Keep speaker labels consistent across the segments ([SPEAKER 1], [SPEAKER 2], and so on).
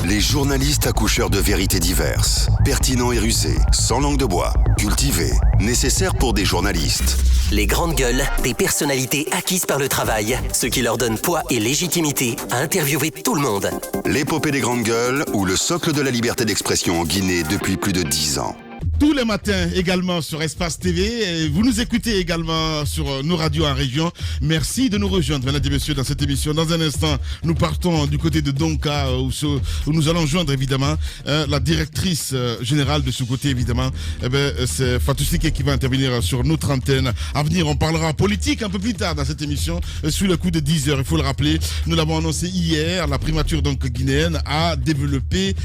[SPEAKER 1] Les journalistes accoucheurs de vérités diverses, pertinents et rusés, sans langue de bois, cultivés, nécessaires pour des journalistes.
[SPEAKER 2] Les grandes gueules, des personnalités acquises par le travail, ce qui leur donne poids et légitimité à interviewer tout le monde.
[SPEAKER 1] L'épopée des grandes gueules ou le socle de la liberté d'expression en Guinée depuis plus de 10 ans.
[SPEAKER 3] Tous les matins également sur Espace TV. Et vous nous écoutez également sur nos radios en région. Merci de nous rejoindre, mesdames et messieurs, dans cette émission. Dans un instant, nous partons du côté de Donka où nous allons joindre évidemment la directrice générale de ce côté évidemment. C'est Fatou Sike qui va intervenir sur notre antenne. À venir, on parlera politique un peu plus tard dans cette émission, sous le coup de 10h. Il faut le rappeler, nous l'avons annoncé hier, la primature donc guinéenne a développé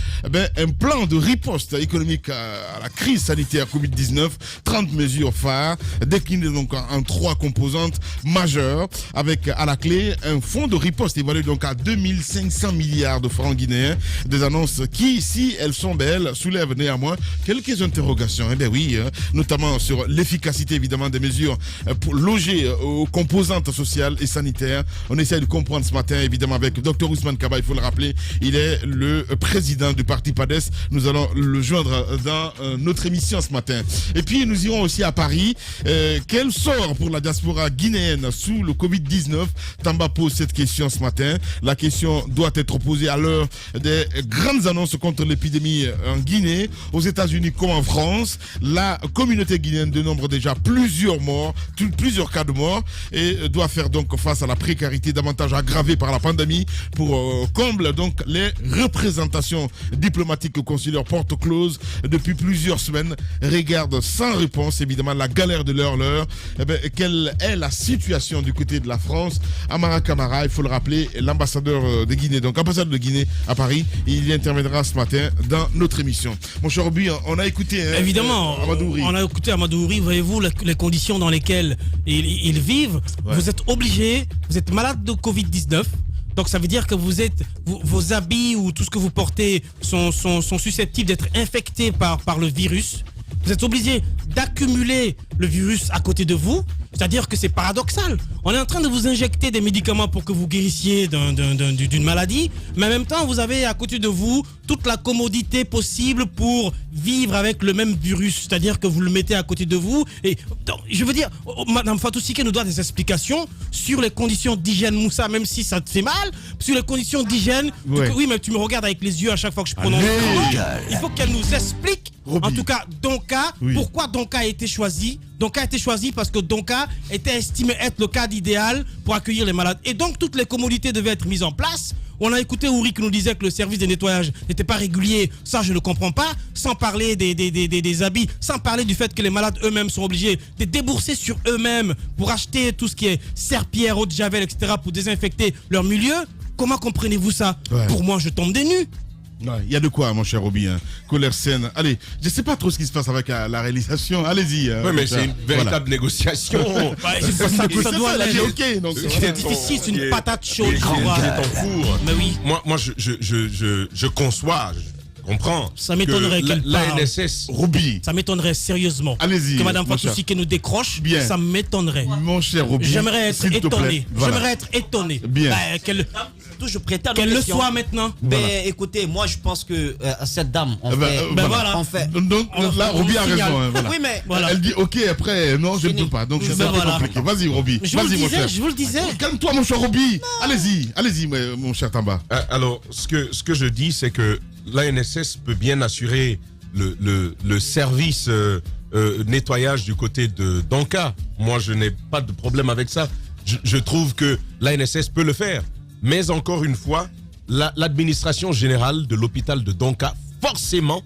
[SPEAKER 3] un plan de riposte économique à la crise sanitaire Covid-19, 30 mesures phares, déclinées donc en 3 composantes majeures, avec à la clé un fonds de riposte évalué donc à 2500 milliards de francs guinéens. Des annonces qui, si elles sont belles, soulèvent néanmoins quelques interrogations. Eh bien oui, notamment sur l'efficacité évidemment des mesures pour loger aux composantes sociales et sanitaires. On essaie de comprendre ce matin évidemment avec Dr Ousmane Kaba, il faut le rappeler, il est le président du parti PADES. Nous allons le joindre dans notre émission ce matin. Et puis nous irons aussi à Paris. Quel sort pour la diaspora guinéenne sous le Covid-19? Tamba pose cette question ce matin. La question doit être posée à l'heure des grandes annonces contre l'épidémie en Guinée, aux États-Unis comme en France. La communauté guinéenne dénombre déjà plusieurs morts, plusieurs cas de mort, et doit faire donc face à la précarité davantage aggravée par la pandémie. Pour comble donc les représentations diplomatiques au consulaire porte close depuis plusieurs semaines regarde sans réponse évidemment la galère de leur. Quelle est la situation du côté de la France? Amara Camara, il faut le rappeler, l'ambassadeur de Guinée, donc ambassadeur de Guinée à Paris, il y interviendra ce matin dans notre émission. Mon cher Obi, on a écouté
[SPEAKER 4] évidemment,
[SPEAKER 3] Amadou Ouri.
[SPEAKER 4] On a écouté Amadou Ouri, voyez-vous les conditions dans lesquelles ils vivent. Ouais. Vous êtes obligé, vous êtes malade de Covid-19. Donc ça veut dire que vos habits ou tout ce que vous portez sont susceptibles d'être infectés par le virus. Vous êtes obligé d'accumuler le virus à côté de vous. C'est-à-dire que c'est paradoxal. On est en train de vous injecter des médicaments pour que vous guérissiez d'une maladie, mais en même temps, vous avez à côté de vous toute la commodité possible pour vivre avec le même virus. C'est-à-dire que vous le mettez à côté de vous. Et donc, je veux dire, Madame Fatou Sike nous doit des explications sur les conditions d'hygiène, Moussa, même si ça te fait mal, sur les conditions d'hygiène. Ouais. Oui, mais tu me regardes avec les yeux à chaque fois que je prononce. Il faut qu'elle nous explique. Roby. En tout cas, Donka, oui. Pourquoi Donka a été choisi? Donka a été choisi parce que Donka était estimé être le cadre idéal pour accueillir les malades. Et donc, toutes les commodités devaient être mises en place. On a écouté Ouri qui nous disait que le service de nettoyage n'était pas régulier. Ça, je ne comprends pas. Sans parler des habits, sans parler du fait que les malades eux-mêmes sont obligés de débourser sur eux-mêmes pour acheter tout ce qui est serpillère, eau de javel, etc. pour désinfecter leur milieu. Comment comprenez-vous ça? Ouais. Pour moi, je tombe des nues.
[SPEAKER 3] Il y a de quoi, mon cher Roby. Colère saine. Allez, je ne sais pas trop ce qui se passe avec la réalisation. Allez-y.
[SPEAKER 5] Oui, mais c'est une véritable négociation.
[SPEAKER 4] C'est difficile, c'est une patate chaude.
[SPEAKER 5] Mais oui. Moi, je conçois. Comprends.
[SPEAKER 4] Ça m'étonnerait qu'elle parle.
[SPEAKER 5] L'ANSS.
[SPEAKER 3] Roby.
[SPEAKER 4] Ça m'étonnerait sérieusement.
[SPEAKER 3] Allez-y.
[SPEAKER 4] Que Madame Fatou Sike nous décroche.
[SPEAKER 3] Bien.
[SPEAKER 4] Ça m'étonnerait.
[SPEAKER 3] Mon cher Roby.
[SPEAKER 4] J'aimerais être étonné.
[SPEAKER 3] Voilà.
[SPEAKER 4] J'aimerais être étonné.
[SPEAKER 3] Bien.
[SPEAKER 4] Qu'elle le soit maintenant.
[SPEAKER 6] Mais écoutez, moi je pense que cette dame, on fait.
[SPEAKER 3] Donc là, Roby a raison. Voilà.
[SPEAKER 6] Oui, mais
[SPEAKER 3] elle dit OK après. Non, je ne peux pas. Donc c'est compliqué. Vas-y, Roby. Vas-y, mon cher.
[SPEAKER 4] Je vous le disais.
[SPEAKER 3] Calme-toi, mon cher Roby. Allez-y, mon cher Tamba.
[SPEAKER 5] Alors, ce que je dis, c'est que l'ANSS peut bien assurer le service nettoyage du côté de Donka. Moi, je n'ai pas de problème avec ça. Je trouve que l'ANSS peut le faire. Mais encore une fois, l'administration générale de l'hôpital de Donka, forcément,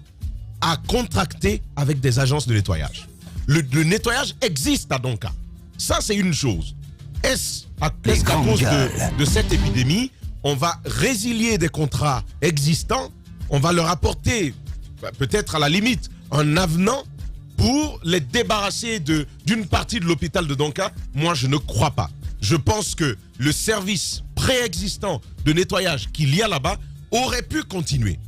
[SPEAKER 5] a contracté avec des agences de nettoyage. Le nettoyage existe à Donka. Ça, c'est une chose. Est-ce qu'à cause de cette épidémie, on va résilier des contrats existants? On va leur apporter, peut-être à la limite, un avenant pour les débarrasser d'une partie de l'hôpital de Donka? Moi, je ne crois pas. Je pense que le service préexistant de nettoyage qu'il y a là-bas aurait pu continuer.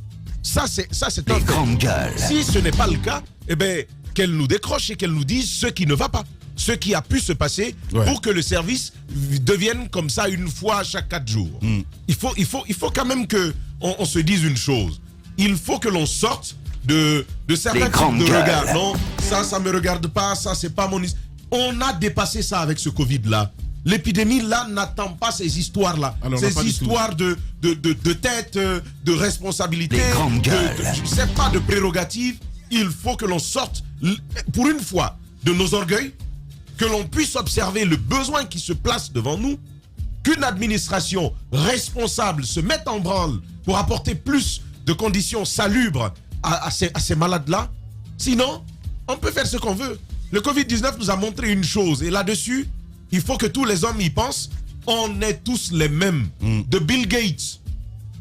[SPEAKER 5] Ça, c'est un fait. Si ce n'est pas le cas, eh bien, qu'elle nous décroche et qu'elle nous dise ce qui ne va pas. Ce qui a pu se passer pour que le service devienne comme ça une fois chaque 4 jours. Il faut quand même que on se dise une chose. Il faut que l'on sorte de certains types de regards. Non, ça me regarde pas, ça c'est pas mon... On a dépassé ça avec ce Covid-là. L'épidémie, là, n'attend pas ces histoires-là. Ces histoires de tête, de responsabilité, je sais pas, de prérogatives. Il faut que l'on sorte, pour une fois, de nos orgueils, que l'on puisse observer le besoin qui se place devant nous, qu'une administration responsable se mette en branle pour apporter plus de conditions salubres à ces malades-là. Sinon, on peut faire ce qu'on veut. Le Covid-19 nous a montré une chose, et là-dessus, il faut que tous les hommes y pensent. On est tous les mêmes. De Bill Gates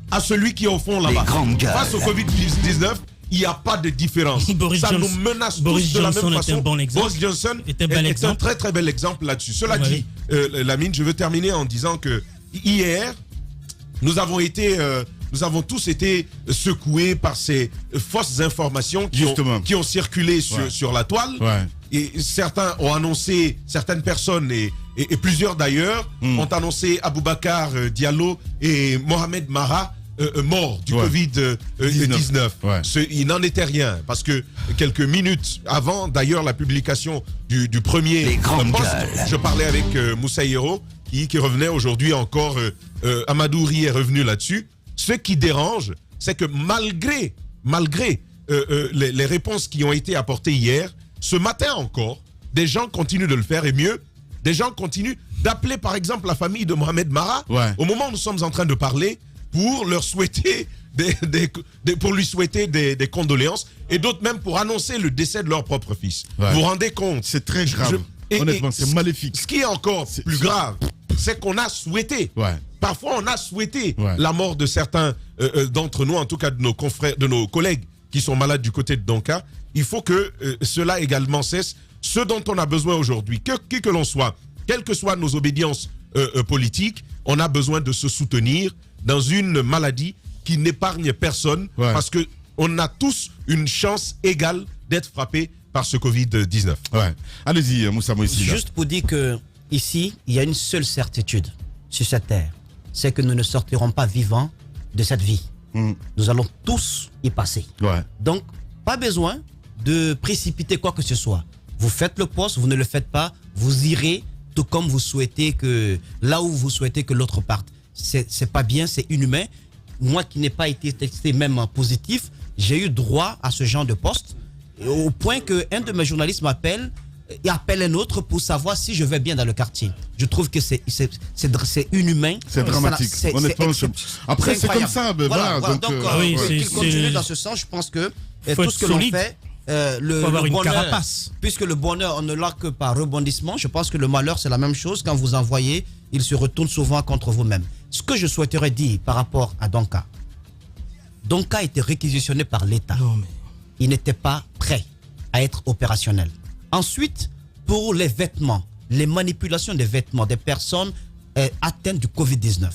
[SPEAKER 5] à celui qui est au fond là-bas. Face au Covid-19, il n'y a pas de différence. Ça nous menace tous de la même façon. Boris Johnson est un très très bel exemple là-dessus. Cela dit, Lamine, je veux terminer en disant que hier, nous avons tous été secoués par ces fausses informations qui ont circulé sur la toile. Et certains ont annoncé, certaines personnes et plusieurs d'ailleurs, ont annoncé Aboubacar Diallo et Mohamed Mara morts du Covid-19. Il n'en était rien, parce que quelques minutes avant d'ailleurs la publication du premier poste, je parlais avec Moussa Hiro qui revenait aujourd'hui encore, Amadou Ri est revenu là-dessus. Ce qui dérange, c'est que malgré les réponses qui ont été apportées hier, ce matin encore, des gens continuent de le faire, et mieux, des gens continuent d'appeler par exemple la famille de Mohamed Mara au moment où nous sommes en train de parler pour leur souhaiter pour lui souhaiter des condoléances, et d'autres même pour annoncer le décès de leur propre fils. Vous vous rendez compte?
[SPEAKER 3] C'est très grave. Honnêtement, c'est maléfique.
[SPEAKER 5] Ce qui est encore plus grave, c'est qu'on a souhaité. Parfois, on a souhaité la mort de certains d'entre nous, en tout cas de nos confrères, de nos collègues qui sont malades du côté de Donka. Il faut que cela également cesse. Ce dont on a besoin aujourd'hui, qui que l'on soit, quelles que soient nos obédiences politiques, on a besoin de se soutenir dans une maladie qui n'épargne personne, parce qu'on a tous une chance égale d'être frappés par ce Covid-19.
[SPEAKER 3] Allez-y, Moussa Moïsi.
[SPEAKER 6] Juste pour dire que ici, il y a une seule certitude sur cette terre, c'est que nous ne sortirons pas vivants de cette vie. Nous allons tous y passer. Donc, pas besoin de précipiter quoi que ce soit. Vous faites le poste, vous ne le faites pas, vous irez tout comme vous souhaitez là où vous souhaitez que l'autre parte. C'est pas bien, c'est inhumain. Moi qui n'ai pas été testé même positif, j'ai eu droit à ce genre de poste, au point qu'un de mes journalistes m'appelle et appelle un autre pour savoir si je vais bien dans le quartier. Je trouve que c'est inhumain.
[SPEAKER 3] C'est dramatique. Honnêtement, après c'est comme ça.
[SPEAKER 6] Donc, qu'il continue dans ce sens. Je pense que tout ce que l'on fait, le bonheur, puisque le bonheur, on ne l'a que par rebondissement, je pense que le malheur, c'est la même chose. Quand vous envoyez, il se retourne souvent contre vous-même. Ce que je souhaiterais dire par rapport à Donka a été réquisitionné par l'État. Il n'était pas prêt à être opérationnel. Ensuite, pour les vêtements, les manipulations des vêtements des personnes atteintes du Covid-19,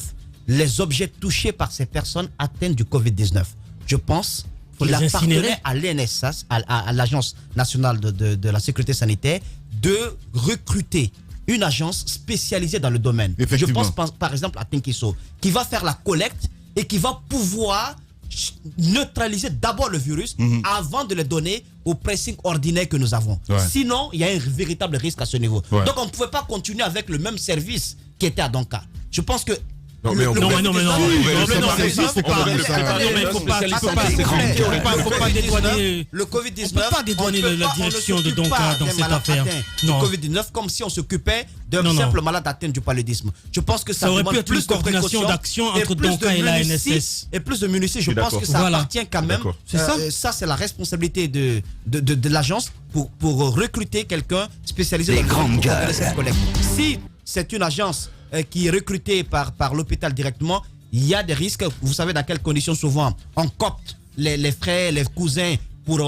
[SPEAKER 6] les objets touchés par ces personnes atteintes du Covid-19, je pense qu'il appartenait à l'NSS, à l'Agence nationale de la sécurité sanitaire, de recruter une agence spécialisée dans le domaine. Je pense par exemple à Tinkiso, qui va faire la collecte et qui va pouvoir neutraliser d'abord le virus avant de le donner au pressing ordinaire que nous avons. Sinon, il y a un véritable risque à ce niveau. Donc, on ne pouvait pas continuer avec le même service qui était à Donka. Je pense que
[SPEAKER 4] non, il faut pas dédouaner le Covid-19. On ne peut pas dédouaner la direction de Donka dans cette affaire.
[SPEAKER 6] Le Covid-19 comme si on s'occupait d'un simple malade atteint du paludisme. Je pense que ça
[SPEAKER 4] aurait pu être plus de coordination d'action entre Donka et la NSS.
[SPEAKER 6] Et plus de munitions. Je pense que ça appartient quand même. Ça, c'est la responsabilité de l'agence pour recruter quelqu'un spécialisé dans cette collecte. Si c'est une agence qui est recruté par l'hôpital directement, il y a des risques. Vous savez dans quelles conditions souvent on copte les frères, les cousins pour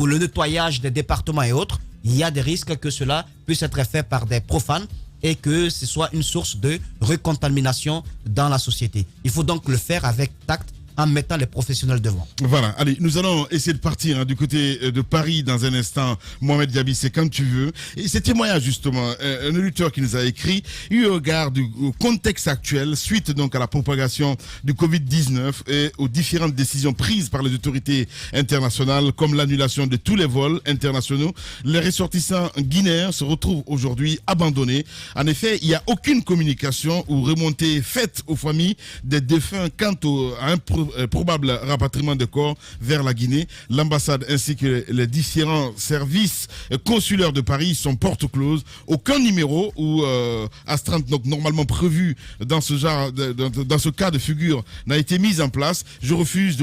[SPEAKER 6] le nettoyage des départements et autres. Il y a des risques que cela puisse être fait par des profanes et que ce soit une source de recontamination dans la société. Il faut donc le faire avec tact en mettant les professionnels devant.
[SPEAKER 3] Voilà, allez, nous allons essayer de partir du côté de Paris dans un instant. Mohamed Diaby, c'est quand tu veux. Et ces témoignages, justement, un auditeur qui nous a écrit, eu égard du contexte actuel, suite donc à la propagation du Covid-19 et aux différentes décisions prises par les autorités internationales, comme l'annulation de tous les vols internationaux, les ressortissants guinéens se retrouvent aujourd'hui abandonnés. En effet, il n'y a aucune communication ou remontée faite aux familles des défunts quant à un probable rapatriement de corps vers la Guinée. L'ambassade ainsi que les différents services consulaires de Paris sont porte close. Aucun numéro ou astreinte donc normalement prévu dans ce genre dans ce cas de figure n'a été mis en place. Je refuse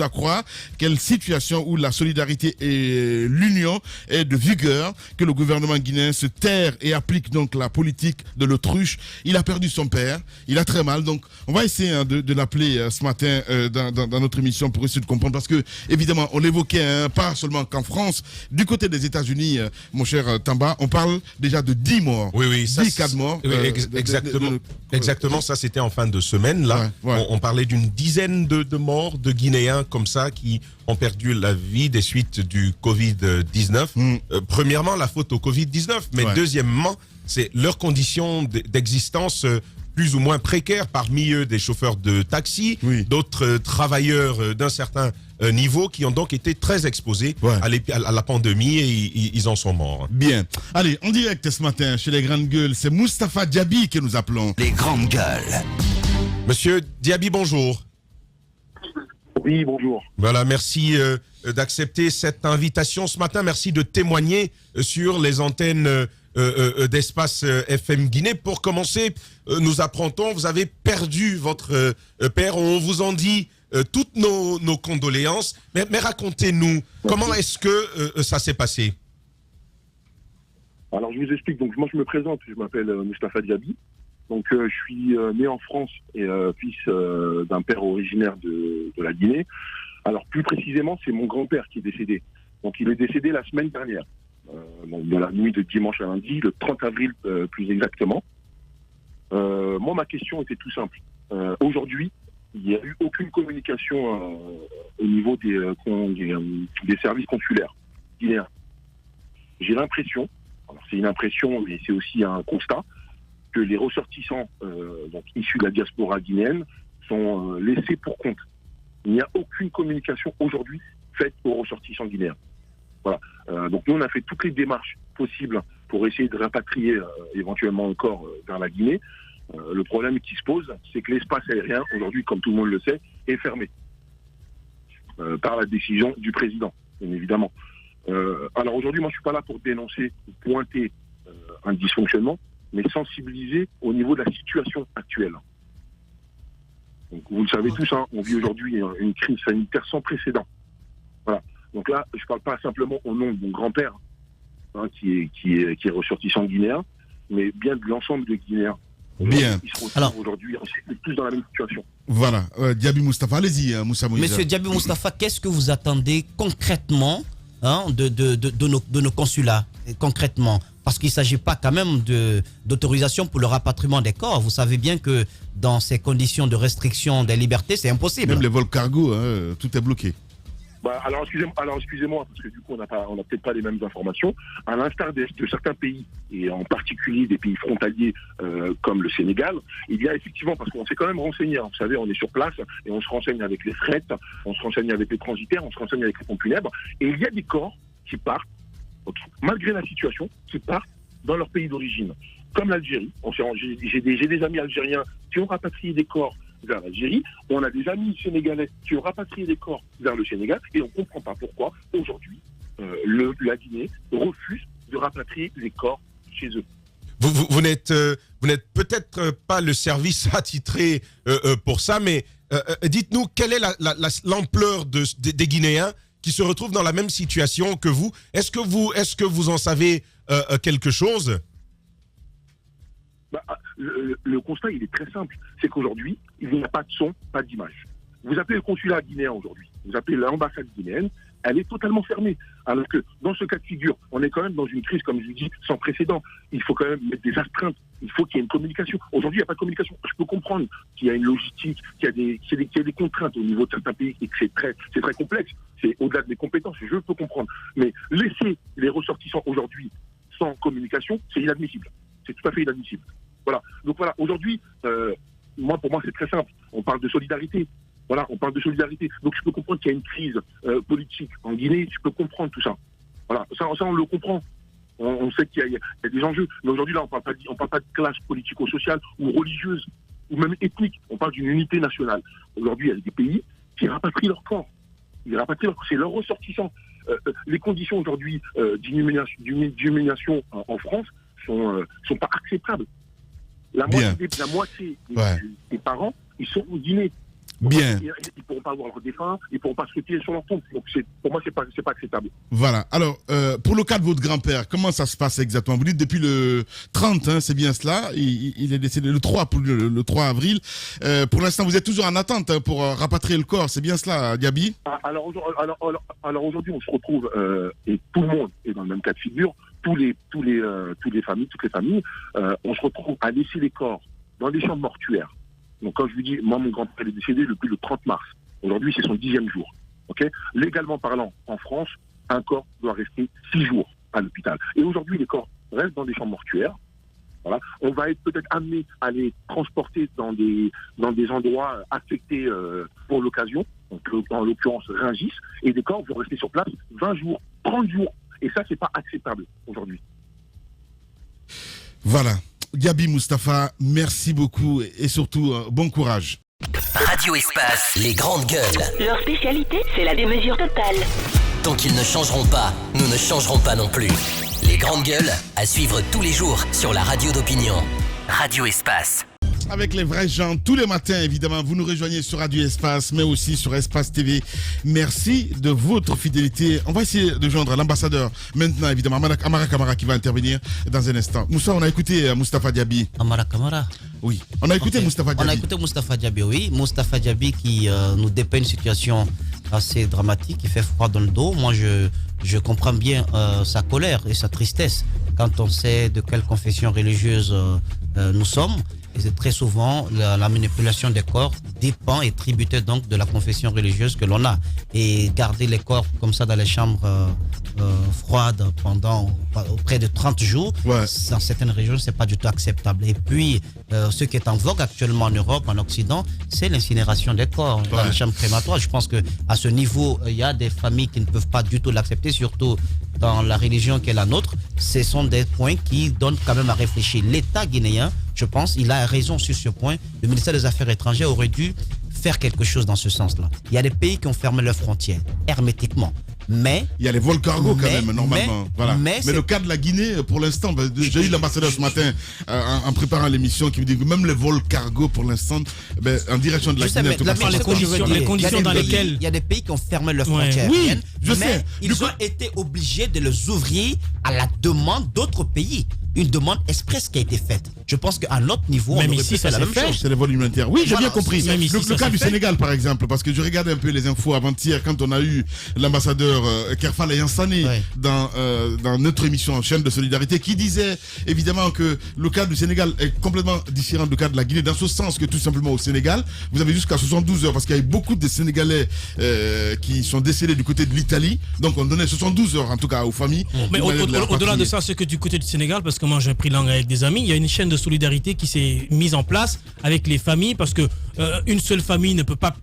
[SPEAKER 3] à croire quelle situation où la solidarité et l'union est de vigueur, que le gouvernement guinéen se terre et applique donc la politique de l'autruche. Il a perdu son père, il a très mal, donc on va essayer de l'appeler ce matin dans notre émission pour essayer de comprendre, parce que évidemment on l'évoquait pas seulement qu'en France, du côté des États-Unis, mon cher Tamba, on parle déjà de 10 morts.
[SPEAKER 5] Oui,
[SPEAKER 3] 10 cas de morts.
[SPEAKER 5] Oui, exactement, ça c'était en fin de semaine là. Ouais. On parlait d'une dizaine de morts de Guinéens comme ça qui ont perdu la vie des suites du Covid-19. Premièrement, la faute au Covid-19, mais deuxièmement, c'est leurs conditions d'existence plus ou moins précaires, parmi eux des chauffeurs de taxi, d'autres travailleurs d'un certain niveau qui ont donc été très exposés à la pandémie et ils en sont morts.
[SPEAKER 3] Bien. Allez, en direct ce matin chez les Grandes Gueules, c'est Moustapha Diaby que nous appelons.
[SPEAKER 2] Les Grandes Gueules.
[SPEAKER 5] Monsieur Diaby, bonjour.
[SPEAKER 7] Oui, bonjour.
[SPEAKER 5] Voilà, merci d'accepter cette invitation ce matin. Merci de témoigner sur les antennes d'Espace FM Guinée. Pour commencer, nous apprendons, vous avez perdu votre père. On vous en dit toutes nos condoléances. Mais racontez-nous, comment est-ce que ça s'est passé?
[SPEAKER 7] Alors, je vous explique. Donc, moi, je me présente. Je m'appelle Moustapha Diaby. Donc, je suis né en France et fils d'un père originaire de la Guinée. Alors, plus précisément, c'est mon grand-père qui est décédé. Donc, il est décédé la semaine dernière, dans la nuit de dimanche à lundi, le 30 avril plus exactement. Moi, ma question était tout simple. Aujourd'hui, il n'y a eu aucune communication au niveau des services consulaires guinéens. J'ai l'impression, alors c'est une impression, mais c'est aussi un constat, que les ressortissants donc issus de la diaspora guinéenne sont laissés pour compte. Il n'y a aucune communication aujourd'hui faite aux ressortissants guinéens. Voilà. Donc nous, on a fait toutes les démarches possibles pour essayer de rapatrier éventuellement le corps vers la Guinée. Le problème qui se pose, c'est que l'espace aérien, aujourd'hui, comme tout le monde le sait, est fermé par la décision du président, bien évidemment. Alors aujourd'hui, moi, je suis pas là pour dénoncer ou pointer un dysfonctionnement, mais sensibiliser au niveau de la situation actuelle. Donc, vous le savez tous, on vit aujourd'hui une crise sanitaire sans précédent. Voilà. Donc là, je ne parle pas simplement au nom de mon grand-père, qui est ressortissant guinéen, mais bien de l'ensemble des Guinéens.
[SPEAKER 3] Bien.
[SPEAKER 7] Ils se retrouvent aujourd'hui tous dans la même situation.
[SPEAKER 3] Voilà. Diaby Moustapha, allez-y, Moussa Moïse.
[SPEAKER 6] Monsieur Diaby Moustapha, qu'est-ce que vous attendez concrètement de nos consulats, concrètement? Parce qu'il ne s'agit pas quand même d'autorisation pour le rapatriement des corps. Vous savez bien que dans ces conditions de restriction des libertés, c'est impossible.
[SPEAKER 3] Même les vols cargo, tout est bloqué.
[SPEAKER 7] Alors excusez-moi, parce que du coup on n'a peut-être pas les mêmes informations. À l'instar de certains pays, et en particulier des pays frontaliers comme le Sénégal, il y a effectivement, parce qu'on s'est quand même renseigné, vous savez, on est sur place et on se renseigne avec les frettes, on se renseigne avec les transitaires, on se renseigne avec les pompes funèbres, et il y a des corps qui partent, malgré la situation, qui partent dans leur pays d'origine. Comme l'Algérie, j'ai des amis algériens qui ont rapatrié des corps vers l'Algérie, on a des amis sénégalais qui ont rapatrié des corps vers le Sénégal, et on ne comprend pas pourquoi, aujourd'hui, la Guinée refuse de rapatrier les corps chez eux.
[SPEAKER 5] Vous n'êtes peut-être pas le service attitré pour ça, mais dites-nous, quelle est l'ampleur des Guinéens qui se retrouvent dans la même situation que vous? Est-ce que vous en savez quelque chose?
[SPEAKER 7] Le constat, il est très simple. C'est qu'aujourd'hui, il n'y a pas de son, pas d'image. Vous appelez le consulat guinéen aujourd'hui, vous appelez l'ambassade guinéenne, elle est totalement fermée. Alors que dans ce cas de figure, on est quand même dans une crise, comme je vous dis, sans précédent. Il faut quand même mettre des astreintes. Il faut qu'il y ait une communication. Aujourd'hui, il n'y a pas de communication. Je peux comprendre qu'il y a une logistique, qu'il y a des contraintes au niveau de certains pays et que c'est très complexe. C'est au-delà de mes compétences. Je peux comprendre. Mais laisser les ressortissants aujourd'hui sans communication, c'est inadmissible. C'est tout à fait inadmissible. Voilà. Donc voilà, aujourd'hui, pour moi, c'est très simple. On parle de solidarité. Voilà, on parle de solidarité. Donc je peux comprendre qu'il y a une crise politique en Guinée. Je peux comprendre tout ça. Voilà, ça on le comprend. On sait qu'il y a des enjeux. Mais aujourd'hui, là, on parle pas de classe politico-sociale ou religieuse ou même ethnique. On parle d'une unité nationale. Aujourd'hui, il y a des pays qui rapatrient leur corps. C'est leurs ressortissants. Les conditions aujourd'hui d'humiliation en France sont pas acceptables. La moitié des parents, ils sont en Guinée.
[SPEAKER 3] Bien.
[SPEAKER 7] Ils ne pourront pas avoir leur défunt, ils ne pourront pas se retirer sur leur tombe. Donc pour moi, c'est pas acceptable.
[SPEAKER 3] Voilà. Alors, pour le cas de votre grand-père, comment ça se passe exactement? Vous dites depuis le 30, hein, c'est bien cela. Il est décédé le 3 avril. Pour l'instant, vous êtes toujours en attente pour rapatrier le corps. C'est bien cela, Gabi?
[SPEAKER 7] Alors aujourd'hui, on se retrouve et tout le monde est dans le même cas de figure. Toutes les familles, on se retrouve à laisser les corps dans des chambres mortuaires. Donc quand je vous dis, moi mon grand-père est décédé depuis le 30 mars. Aujourd'hui c'est son 10e jour. Okay, légalement parlant, en France, un corps doit rester 6 jours à l'hôpital. Et aujourd'hui les corps restent dans des chambres mortuaires. Voilà. On va être peut-être amené à les transporter dans des endroits affectés pour l'occasion, donc en l'occurrence Rungis, et des corps vont rester sur place 20 jours, 30 jours. Et ça, c'est pas acceptable aujourd'hui.
[SPEAKER 3] Voilà. Gabi Mustapha, merci beaucoup et surtout bon courage.
[SPEAKER 2] Radio Espace, les grandes gueules.
[SPEAKER 8] Leur spécialité, c'est la démesure totale.
[SPEAKER 2] Tant qu'ils ne changeront pas, nous ne changerons pas non plus. Les grandes gueules, à suivre tous les jours sur la radio d'opinion. Radio Espace.
[SPEAKER 3] Avec les vrais gens, tous les matins, évidemment, vous nous rejoignez sur Radio Espace, mais aussi sur Espace TV. Merci de votre fidélité. On va essayer de joindre l'ambassadeur maintenant, évidemment, Amara Kamara qui va intervenir dans un instant. Moussa, on a écouté Moustapha Diaby.
[SPEAKER 6] Amara Kamara.
[SPEAKER 3] Oui, on a écouté Moustapha Diaby.
[SPEAKER 6] On a écouté Moustapha Diaby, oui. Moustapha Diaby qui nous dépeint une situation assez dramatique, qui fait froid dans le dos. Moi, je comprends bien sa colère et sa tristesse quand on sait de quelle confession religieuse nous sommes. Et c'est très souvent la manipulation des corps dépend et tributaire donc de la confession religieuse que l'on a. Et garder les corps comme ça dans les chambres froides pendant près de 30 jours, dans certaines régions, c'est pas du tout acceptable. Et puis, ce qui est en vogue actuellement en Europe, en Occident, c'est l'incinération des corps dans les chambres crématoires. Je pense qu'à ce niveau, il y a des familles qui ne peuvent pas du tout l'accepter, surtout dans la religion qui est la nôtre. Ce sont des points qui donnent quand même à réfléchir. L'État guinéen, je pense, il a raison sur ce point. Le ministère des Affaires étrangères aurait dû faire quelque chose dans ce sens-là. Il y a des pays qui ont fermé leurs frontières hermétiquement. Mais
[SPEAKER 3] il y a les vols cargo quand même, normalement. Mais le cas de la Guinée, pour l'instant, j'ai eu l'ambassadeur ce matin en préparant l'émission qui me dit que même les vols cargo, pour l'instant, en direction de la Guinée.
[SPEAKER 4] Les conditions dans lesquelles
[SPEAKER 6] il y a des pays qui ont fermé leurs frontières.
[SPEAKER 3] Oui, je sais.
[SPEAKER 6] Ils ont été obligés de les ouvrir à la demande d'autres pays. Une demande express qui a été faite. Je pense qu'à notre niveau,
[SPEAKER 4] même
[SPEAKER 6] on aurait
[SPEAKER 4] ici,
[SPEAKER 6] pu faire la même chose.
[SPEAKER 3] C'est les vols humanitaires. Oui, j'ai bien compris. Le cas du Sénégal, par exemple, parce que je regardais un peu les infos avant-hier quand on a eu l'ambassadeur Kerfal Yansane dans notre émission Chaîne de Solidarité qui disait évidemment que le cas du Sénégal est complètement différent du cas de la Guinée, dans ce sens que tout simplement au Sénégal, vous avez jusqu'à 72 heures, parce qu'il y a eu beaucoup de Sénégalais qui sont décédés du côté de l'Italie, donc on donnait 72 heures en tout cas aux familles.
[SPEAKER 4] Mais au-delà de ça, c'est que du côté du Sénégal, parce que moi j'ai pris langue avec des amis, il y a une chaîne de solidarité qui s'est mise en place avec les familles, parce que une seule famille ne peut pas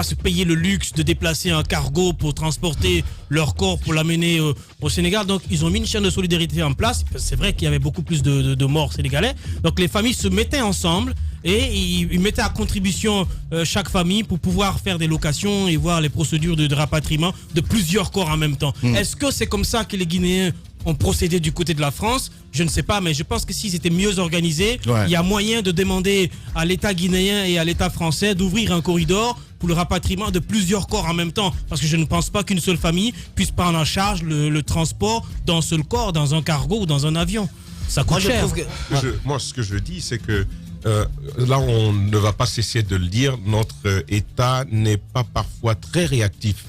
[SPEAKER 4] se payer le luxe de déplacer un cargo pour transporter leur corps pour l'amener au Sénégal. Donc ils ont mis une chaîne de solidarité en place. C'est vrai qu'il y avait beaucoup plus de morts sénégalais. Donc les familles se mettaient ensemble et ils mettaient à contribution chaque famille pour pouvoir faire des locations et voir les procédures de rapatriement de plusieurs corps en même temps. Est-ce que c'est comme ça que les Guinéens ont procédé du côté de la France? Je ne sais pas, mais je pense que s'ils étaient mieux organisés, il y a moyen de demander à l'État guinéen et à l'État français d'ouvrir un corridor pour le rapatriement de plusieurs corps en même temps. Parce que je ne pense pas qu'une seule famille puisse prendre en charge le transport d'un seul corps, dans un cargo ou dans un avion. Ça coûte cher.
[SPEAKER 5] Moi, ce que je dis, c'est que là on ne va pas cesser de le dire, notre État n'est pas parfois très réactif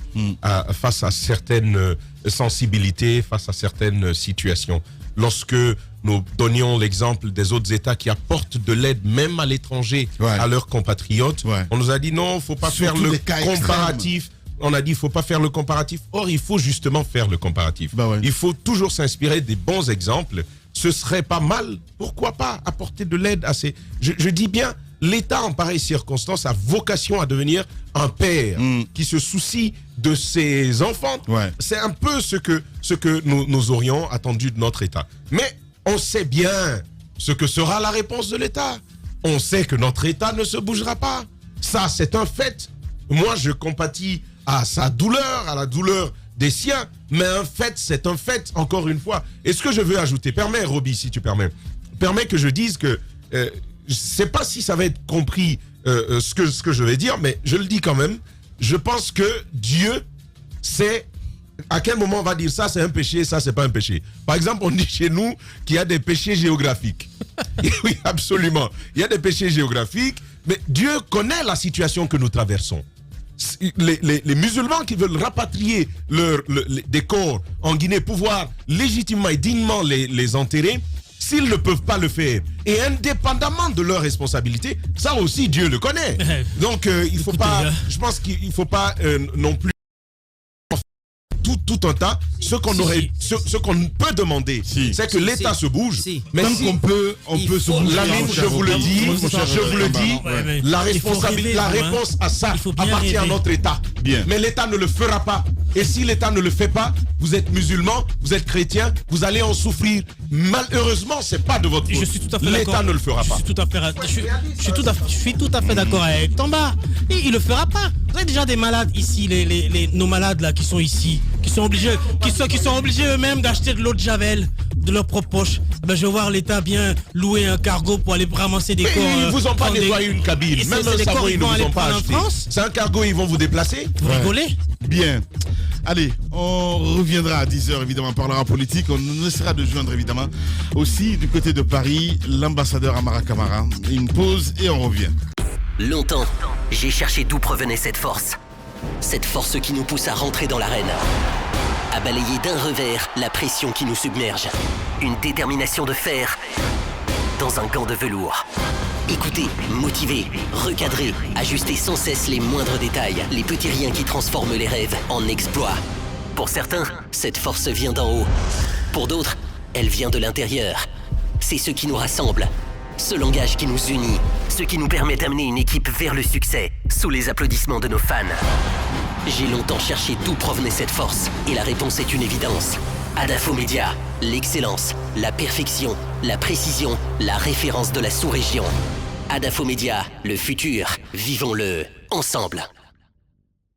[SPEAKER 5] face à certaines sensibilités, face à certaines situations. Lorsque nous donnions l'exemple des autres États qui apportent de l'aide même à l'étranger à leurs compatriotes, on nous a dit non, il ne faut pas faire le comparatif. On a dit il ne faut pas faire le comparatif. Or, il faut justement faire le comparatif. Il faut toujours s'inspirer des bons exemples. Ce serait pas mal, pourquoi pas, apporter de l'aide à ces... Je dis bien, l'État en pareille circonstance a vocation à devenir un père qui se soucie de ses enfants. C'est un peu ce que nous aurions attendu de notre État. Mais on sait bien ce que sera la réponse de l'État. On sait que notre État ne se bougera pas. Ça, c'est un fait. Moi, je compatis à sa douleur, à la douleur des siens, mais un fait, c'est un fait, encore une fois. Et ce que je veux ajouter, permets, Roby, si tu permets que je dise que, je ne sais pas si ça va être compris ce que je vais dire, mais je le dis quand même, je pense que Dieu sait à quel moment on va dire ça c'est un péché, ça c'est pas un péché. Par exemple, on dit chez nous qu'il y a des péchés géographiques. Oui, absolument. Il y a des péchés géographiques, mais Dieu connaît la situation que nous traversons. Les musulmans qui veulent rapatrier des corps en Guinée, pouvoir légitimement et dignement les enterrer, s'ils ne peuvent pas le faire, et indépendamment de leur responsabilité, ça aussi Dieu le connaît. Donc il faut pas, je pense qu'il faut pas non plus tout un tas. Ce qu'on peut demander, c'est que l'État se bouge. Mais
[SPEAKER 3] tant qu'on peut, on peut se bouger.
[SPEAKER 5] Je vous le dis, la réponse à ça appartient à notre État. Mais l'État ne le fera pas. Et si l'État ne le fait pas, vous êtes musulman, vous êtes chrétien, vous allez en souffrir. Malheureusement, c'est pas de votre faute. L'État ne le fera pas.
[SPEAKER 4] Je suis tout à fait d'accord avec Tamba. Il le fera pas. Vous avez déjà des malades ici, nos malades là qui sont ici, qui sont obligés eux-mêmes d'acheter de l'eau de Javel de leur propre poche. Ben, je vais voir l'État bien louer un cargo pour aller ramasser des corps.
[SPEAKER 5] Ils vous ont pas nettoyé une cabine. Même un savon, ils ne vous ont pas acheté. C'est un cargo, ils vont vous déplacer.
[SPEAKER 4] Vous rigolez?
[SPEAKER 3] Bien. Allez, on reviendra à 10h évidemment, on parlera politique. On essaiera de joindre évidemment aussi du côté de Paris l'ambassadeur Amara Camara. Une pause et on revient.
[SPEAKER 2] Longtemps, j'ai cherché d'où provenait cette force. Cette force qui nous pousse à rentrer dans l'arène. À balayer d'un revers la pression qui nous submerge. Une détermination de fer dans un gant de velours. Écouter, motiver, recadrer, ajuster sans cesse les moindres détails, les petits riens qui transforment les rêves en exploits. Pour certains, cette force vient d'en haut. Pour d'autres, elle vient de l'intérieur. C'est ce qui nous rassemble, ce langage qui nous unit, ce qui nous permet d'amener une équipe vers le succès, sous les applaudissements de nos fans. J'ai longtemps cherché d'où provenait cette force, et la réponse est une évidence. Adafo Média, l'excellence, la perfection, la précision, la référence de la sous-région. Adafo Média, le futur, vivons-le ensemble.